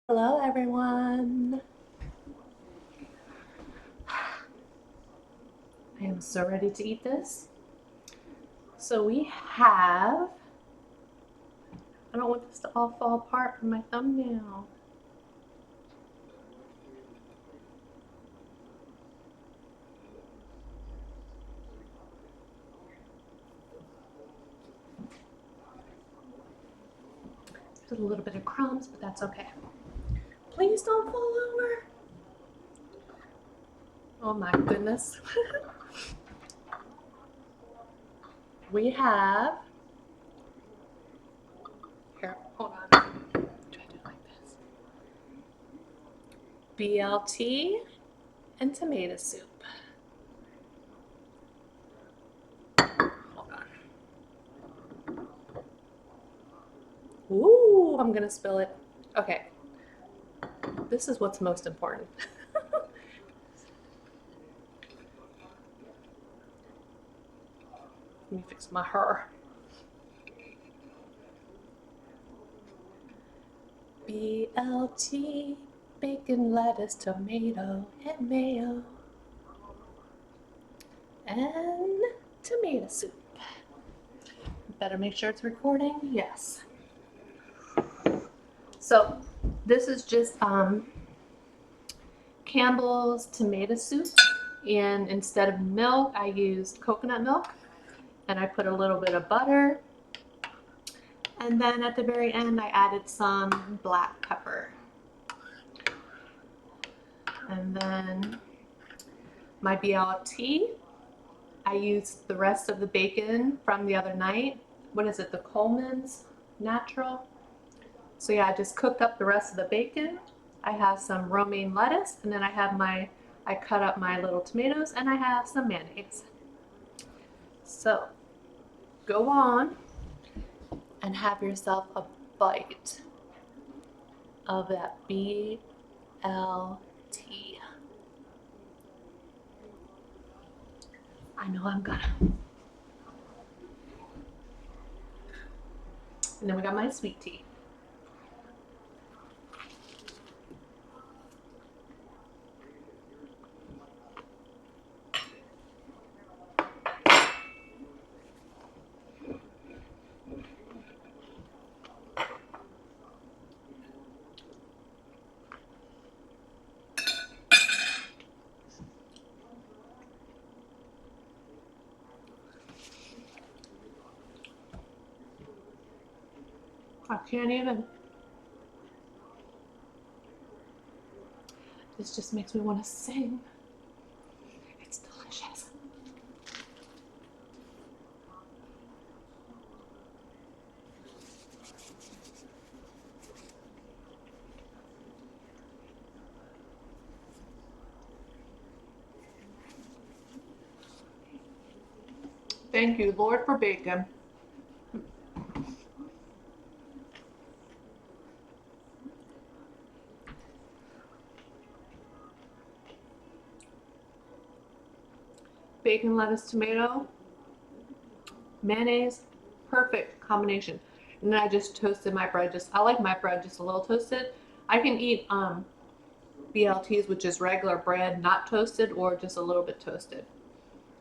Hello, everyone. I am so ready to eat this. So we have, I don't want this to all fall apart from my thumbnail. There's a little bit of crumbs, but that's okay. Please don't fall over. Oh my goodness. We have, here, hold on. Try to do it like this. BLT and tomato soup. Hold on. Ooh, I'm gonna spill it. Okay. This is what's most important. Let me fix my hair. BLT, bacon, lettuce, tomato, and mayo, and tomato soup. Better make sure it's recording. Yes. So this is just Campbell's tomato soup, and instead of milk, I used coconut milk, and I put a little bit of butter, and then at the very end, I added some black pepper. And then my BLT, I used the rest of the bacon from the other night. What is it, the Coleman's Natural? So yeah, I just cooked up the rest of the bacon. I have some romaine lettuce, and then I cut up my little tomatoes, and I have some mayonnaise. So go on and have yourself a bite of that BLT. I know I'm gonna. And then we got my sweet tea. I can't even. This just makes me want to sing. It's delicious. Thank you, Lord, for bacon. Bacon, lettuce, tomato, mayonnaise, perfect combination. And then I just toasted my bread. I like my bread just a little toasted. I can eat BLTs, which is regular bread, not toasted, or just a little bit toasted.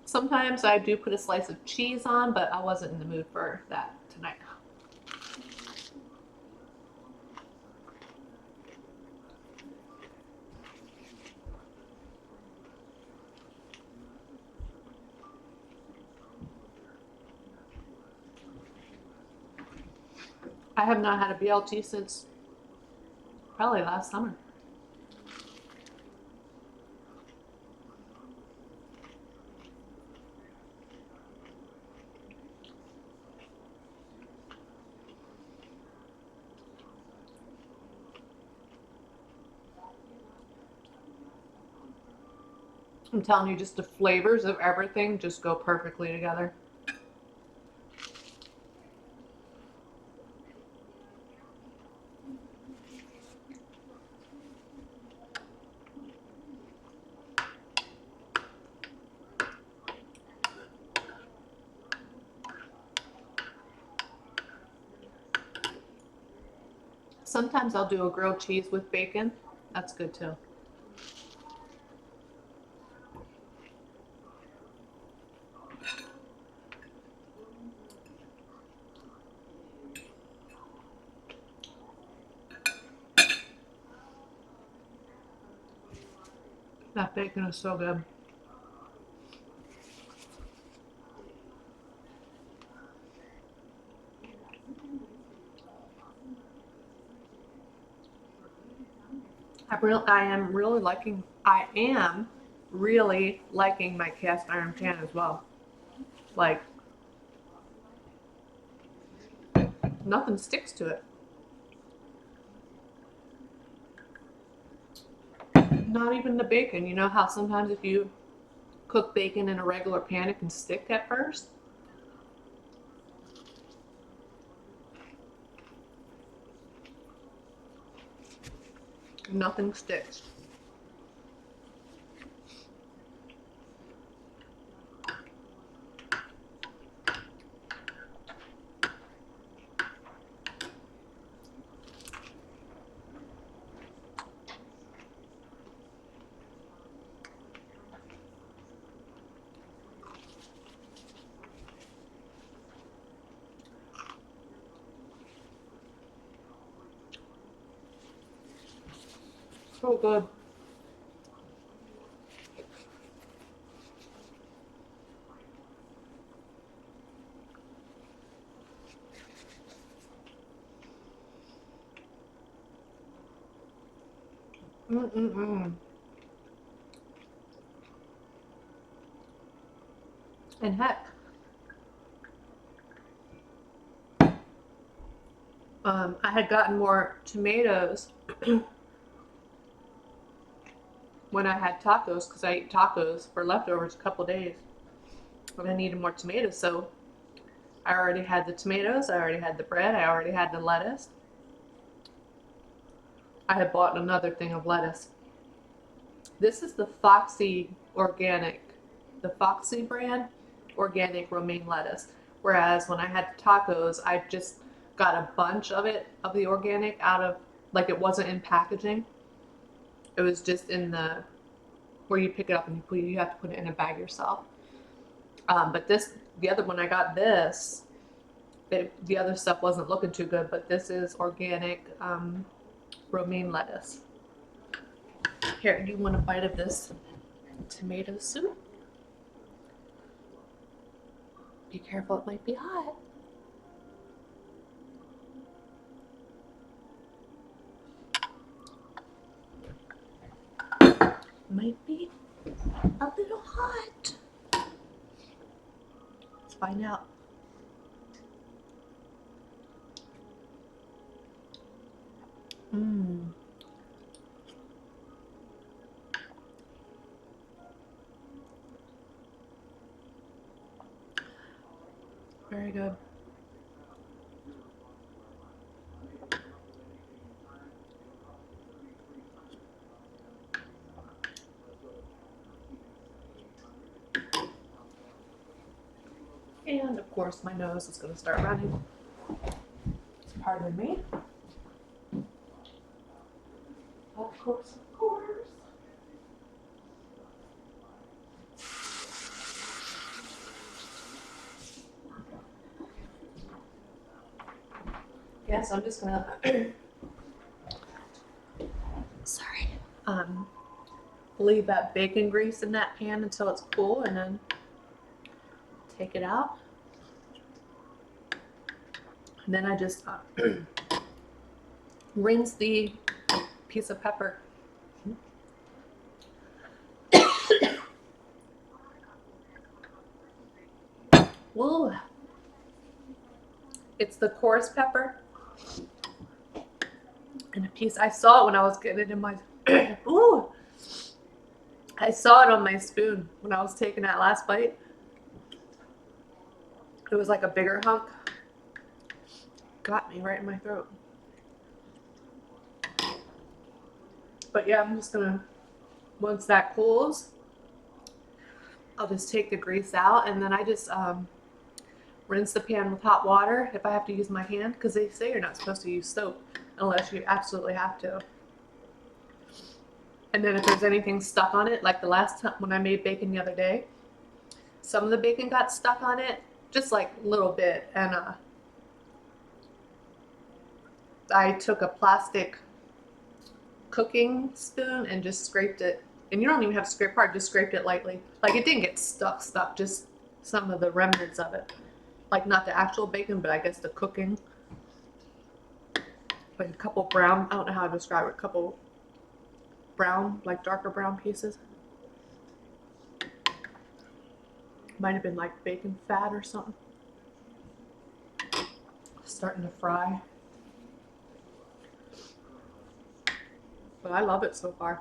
Sometimes I do put a slice of cheese on, but I wasn't in the mood for that tonight. I have not had a BLT since probably last summer. I'm telling you, just the flavors of everything just go perfectly together. Sometimes I'll do a grilled cheese with bacon. That's good too. That bacon is so good. I am really liking my cast iron pan as well. Like, nothing sticks to it. Not even the bacon. You know how sometimes if you cook bacon in a regular pan, it can stick at first? Nothing sticks. So good. Mm-mm-mm. And heck, I had gotten more tomatoes when I had tacos because I ate tacos for leftovers a couple days. And I needed more tomatoes, so I already had the tomatoes, I already had the bread, I already had the lettuce. I had bought another thing of lettuce. This is the Foxy brand organic romaine lettuce. Whereas when I had the tacos, I just got a bunch of it, of the organic, out of, like, it wasn't in packaging. It was just in the, where you pick it up and you have to put it in a bag yourself. But the other one I got this, the other stuff wasn't looking too good, but this is organic romaine lettuce. Here, do you want a bite of this tomato soup? Be careful, it might be hot. Might be a little hot. Let's find out. Mmm. Very good. And of course, my nose is going to start running. Pardon me. Of course, of course. Yeah, so I'm just gonna sorry. Leave that bacon grease in that pan until it's cool, and then take it out. And then I just rinse the piece of pepper. Whoa. It's the coarse pepper. And a piece, I saw it when I was getting it in my, ooh. I saw it on my spoon when I was taking that last bite. It was like a bigger hunk. Got me right in my throat. But yeah, I'm just gonna, once that cools, I'll just take the grease out, and then I just rinse the pan with hot water if I have to use my hand, because they say you're not supposed to use soap unless you absolutely have to. And then if there's anything stuck on it, like the last time when I made bacon the other day, some of the bacon got stuck on it, just like a little bit, and I took a plastic cooking spoon and just scraped it. And you don't even have to scrape hard, just scraped it lightly. Like it didn't get stuck, just some of the remnants of it. Like not the actual bacon, but I guess the cooking. Like a couple brown, I don't know how to describe it, a couple brown, like darker brown pieces. Might have been like bacon fat or something. Starting to fry. But I love it so far.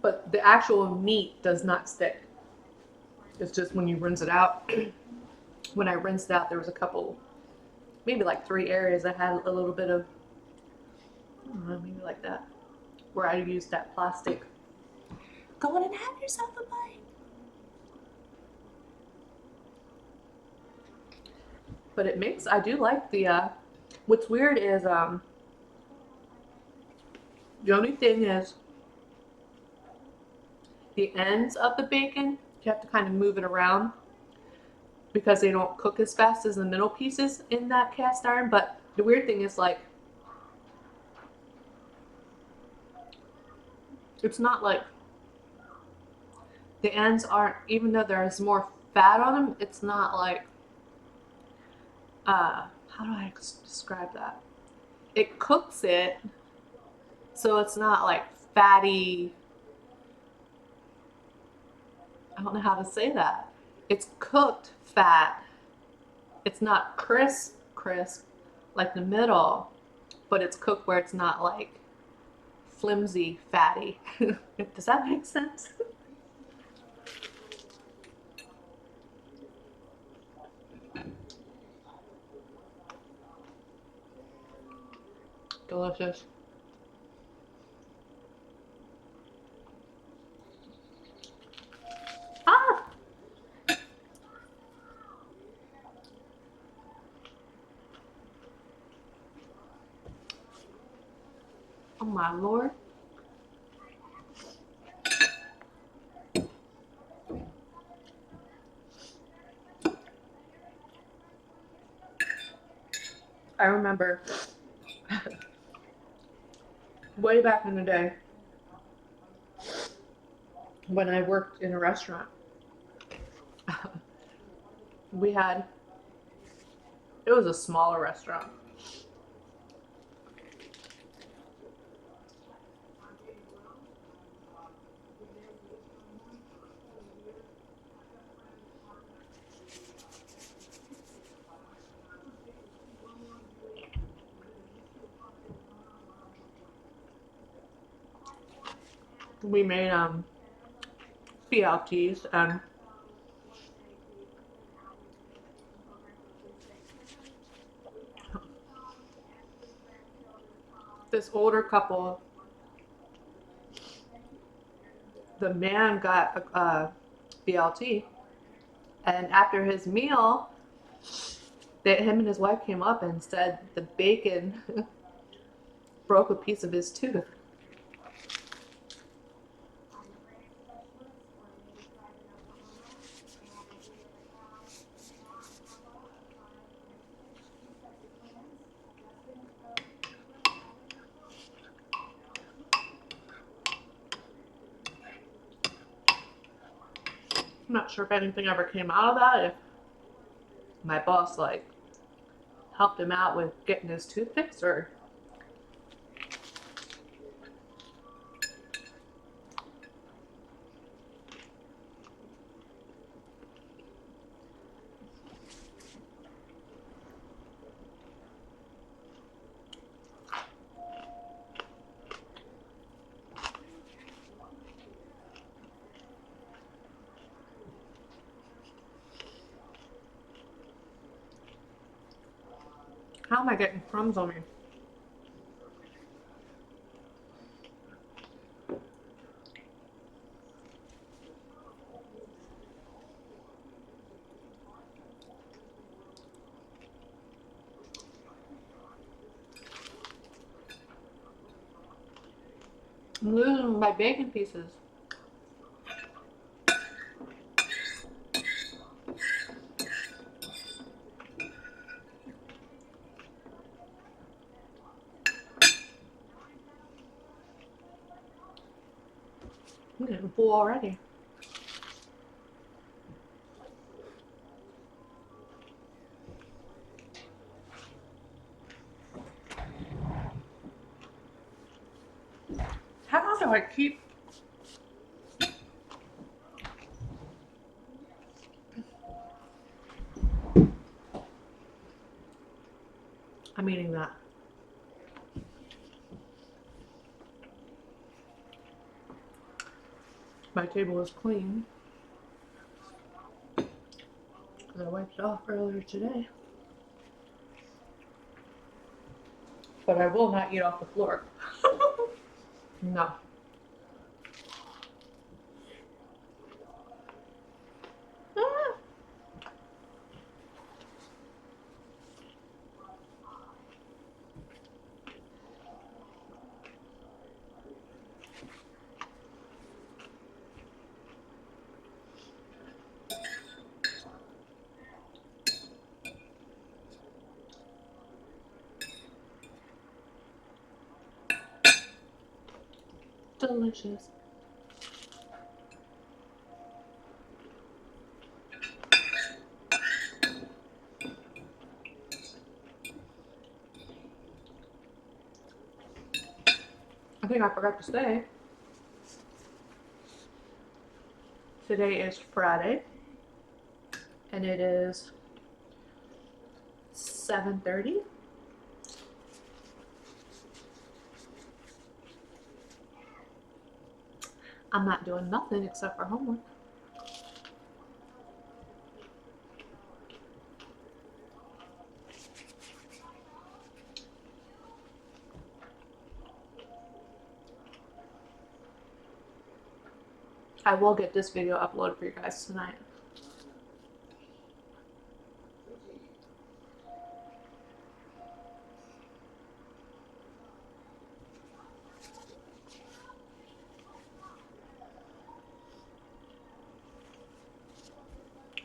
But the actual meat does not stick. It's just when you rinse it out. When I rinsed it out, there was a couple, maybe like 3 areas that had a little bit of, I don't know, maybe like that, where I used that plastic. Go on and have yourself a bite. But it makes, I do like the, what's weird is, the only thing is the ends of the bacon, you have to kind of move it around because they don't cook as fast as the middle pieces in that cast iron. But the weird thing is, like, it's not like the ends aren't, even though there's more fat on them, it's not like, how do I describe that? It cooks it, so it's not like fatty. I don't know how to say that. It's cooked fat. It's not crisp like the middle, but it's cooked where it's not like flimsy fatty. Does that make sense? Delicious. Ah! Oh my lord. I remember way back in the day when I worked in a restaurant. We had, it was a smaller restaurant. We made BLTs, and this older couple, the man got a BLT, and after his meal, him and his wife came up and said the bacon broke a piece of his tooth. I'm not sure if anything ever came out of that, if my boss like helped him out with getting his tooth fixed, or how am I getting crumbs on me? I'm losing my bacon pieces. I'm getting full already. How do I keep... I'm eating that. My table is clean because I wiped it off earlier today. But I will not eat off the floor. No. Ah. Delicious. I think I forgot to say, today is Friday, and it is 7:30. I'm not doing nothing except for homework. I will get this video uploaded for you guys tonight.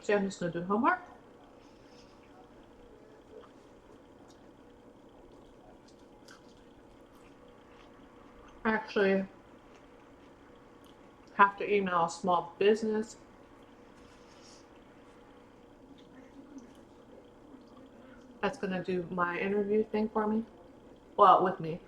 So I'm just gonna do homework. I actually have to email a small business that's gonna do my interview thing for me. Well, with me.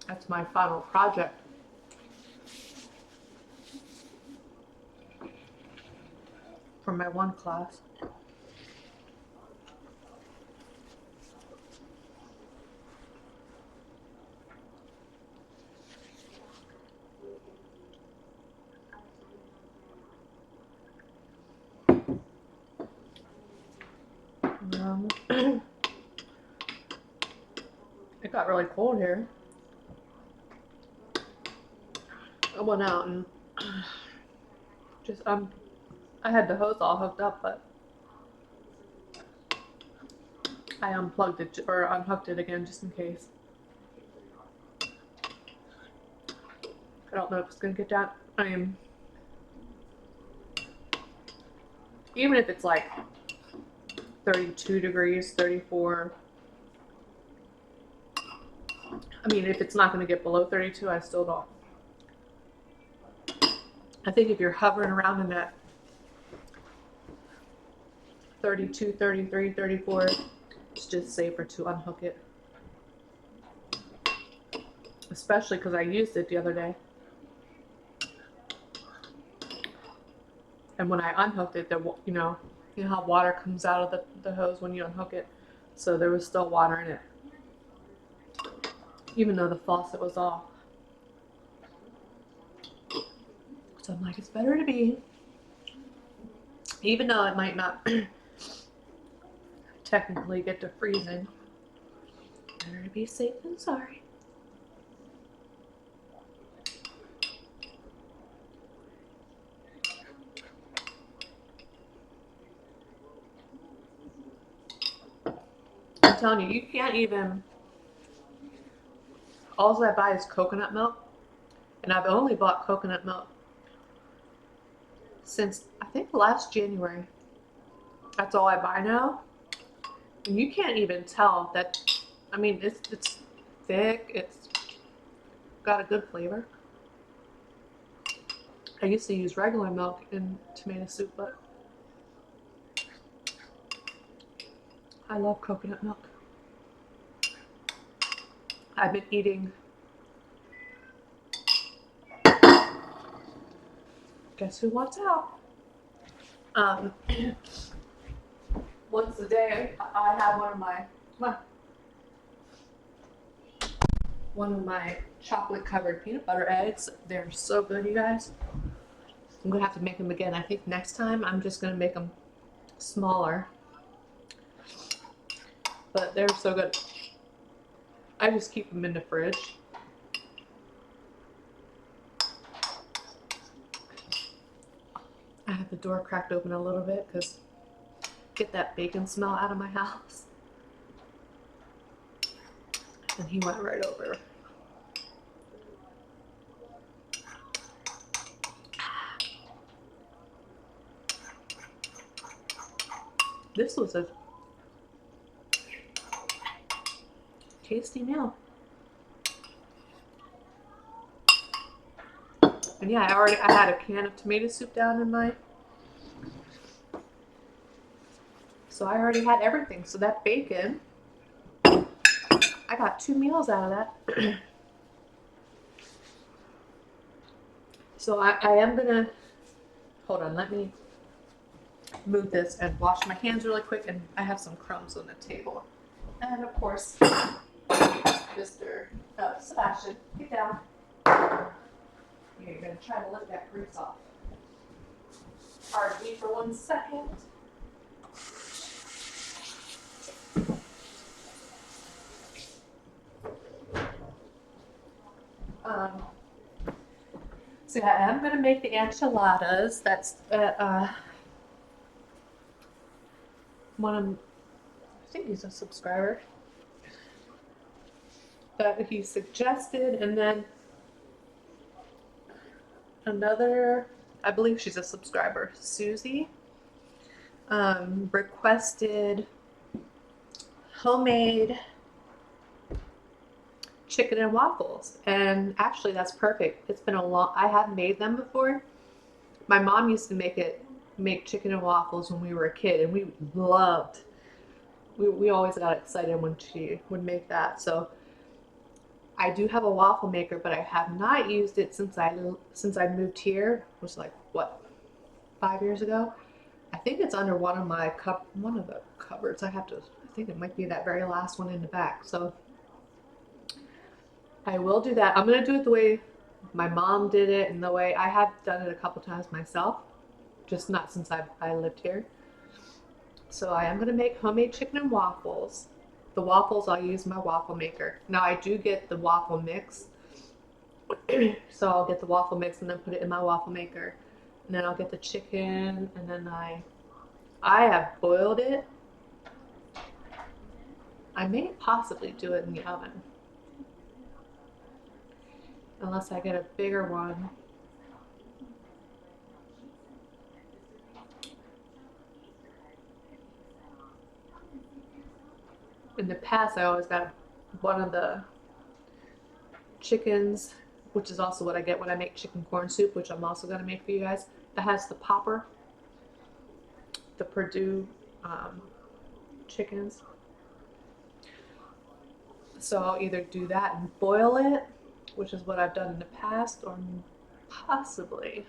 That's my final project for my one class. It got really cold here. I went out and just I had the hose all hooked up, but I unplugged it or unhooked it again just in case. I don't know if it's gonna get down. Even if it's like 32 degrees, 34. I mean, if it's not gonna get below 32, I still don't. I think if you're hovering around in that 32, 33, 34, it's just safer to unhook it. Especially because I used it the other day. And when I unhooked it, you know how water comes out of the hose when you unhook it? So there was still water in it, even though the faucet was off. So I'm like, it's better to be, even though it might not technically get to freezing, better to be safe than sorry. telling you, you can't even, all I buy is coconut milk. And I've only bought coconut milk since, I think, last January. That's all I buy now. And you can't even tell that, I mean, it's thick, it's got a good flavor. I used to use regular milk in tomato soup, but I love coconut milk. I've been eating, guess who wants out? Once a day, I have one of my chocolate covered peanut butter eggs. They're so good, you guys. I'm gonna have to make them again. I think next time I'm just gonna make them smaller, but they're so good. I just keep them in the fridge. I have the door cracked open a little bit because get that bacon smell out of my house. And he went right over. This was a tasty meal. And yeah, I had a can of tomato soup down in my, so I already had everything. So that bacon, I got 2 meals out of that. So I am gonna, hold on, let me move this and wash my hands really quick, and I have some crumbs on the table. And of course, Mr. Sebastian, get down. Here, you're gonna try to lift that grease off. Pardon me for 1 second. So yeah, I'm gonna make the enchiladas. That's one of, I think he's a subscriber, that he suggested, and then another, I believe she's a subscriber, Susie, requested homemade chicken and waffles. And actually that's perfect. It's been a long, I have made them before. My mom used to make chicken and waffles when we were a kid, and we loved, we always got excited when she would make that. So I do have a waffle maker, but I have not used it since I moved here. It was like, what, 5 years ago? I think it's under one of the cupboards. I think it might be that very last one in the back. So I will do that. I'm gonna do it the way my mom did it, and the way I have done it a couple times myself, just not since I lived here. So I am gonna make homemade chicken and waffles. The waffles, I'll use my waffle maker. Now I do get the waffle mix. So I'll get the waffle mix and then put it in my waffle maker. And then I'll get the chicken, and then I have boiled it. I may possibly do it in the oven, unless I get a bigger one. In the past, I always got one of the chickens, which is also what I get when I make chicken corn soup, which I'm also going to make for you guys. That has the popper, the Purdue chickens. So I'll either do that and boil it, which is what I've done in the past, or possibly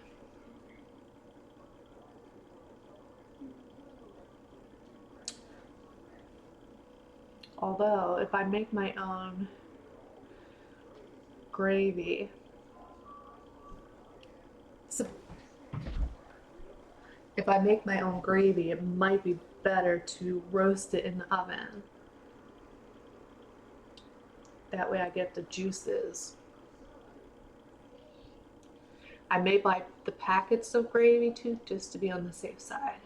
although if I make my own gravy, so if I make my own gravy, it might be better to roast it in the oven. That way I get the juices. I may buy the packets of gravy too, just to be on the safe side.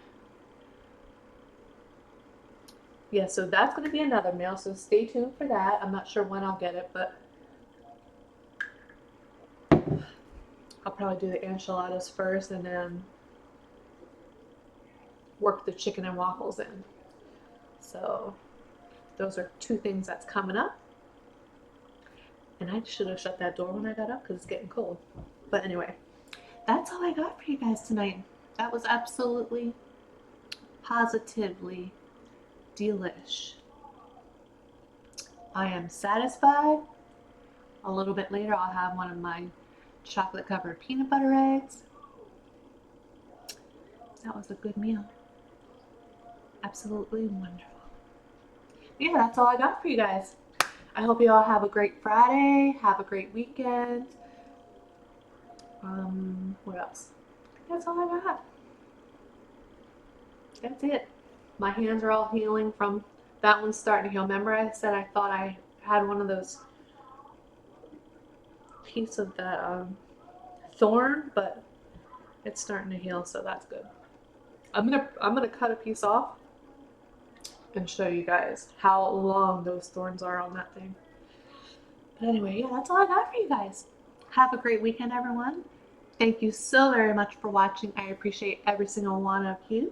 yeah, so that's going to be another meal, so stay tuned for that. I'm not sure when I'll get it, but I'll probably do the enchiladas first and then work the chicken and waffles in. So those are two things that's coming up. And I should have shut that door when I got up because it's getting cold. But anyway, that's all I got for you guys tonight. That was absolutely, positively delish. I am satisfied. A little bit later, I'll have one of my chocolate covered peanut butter eggs. That was a good meal. Absolutely wonderful. Yeah, that's all I got for you guys. I hope you all have a great Friday. Have a great weekend. What else? That's all I got. That's it. My hands are all healing from that one's starting to heal. Remember I said I thought I had one of those piece of that thorn, but it's starting to heal, so that's good. I'm gonna cut a piece off and show you guys how long those thorns are on that thing. But anyway, yeah, that's all I got for you guys. Have a great weekend, everyone. Thank you so very much for watching. I appreciate every single one of you.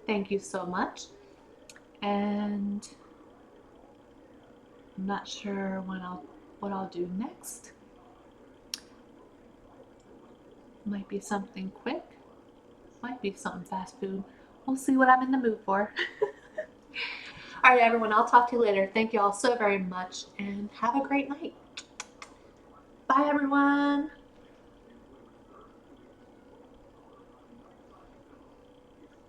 Thank you so much. And I'm not sure what I'll do next. Might be something quick. Might be something fast food. We'll see what I'm in the mood for. All right, everyone. I'll talk to you later. Thank you all so very much and have a great night. Bye, everyone.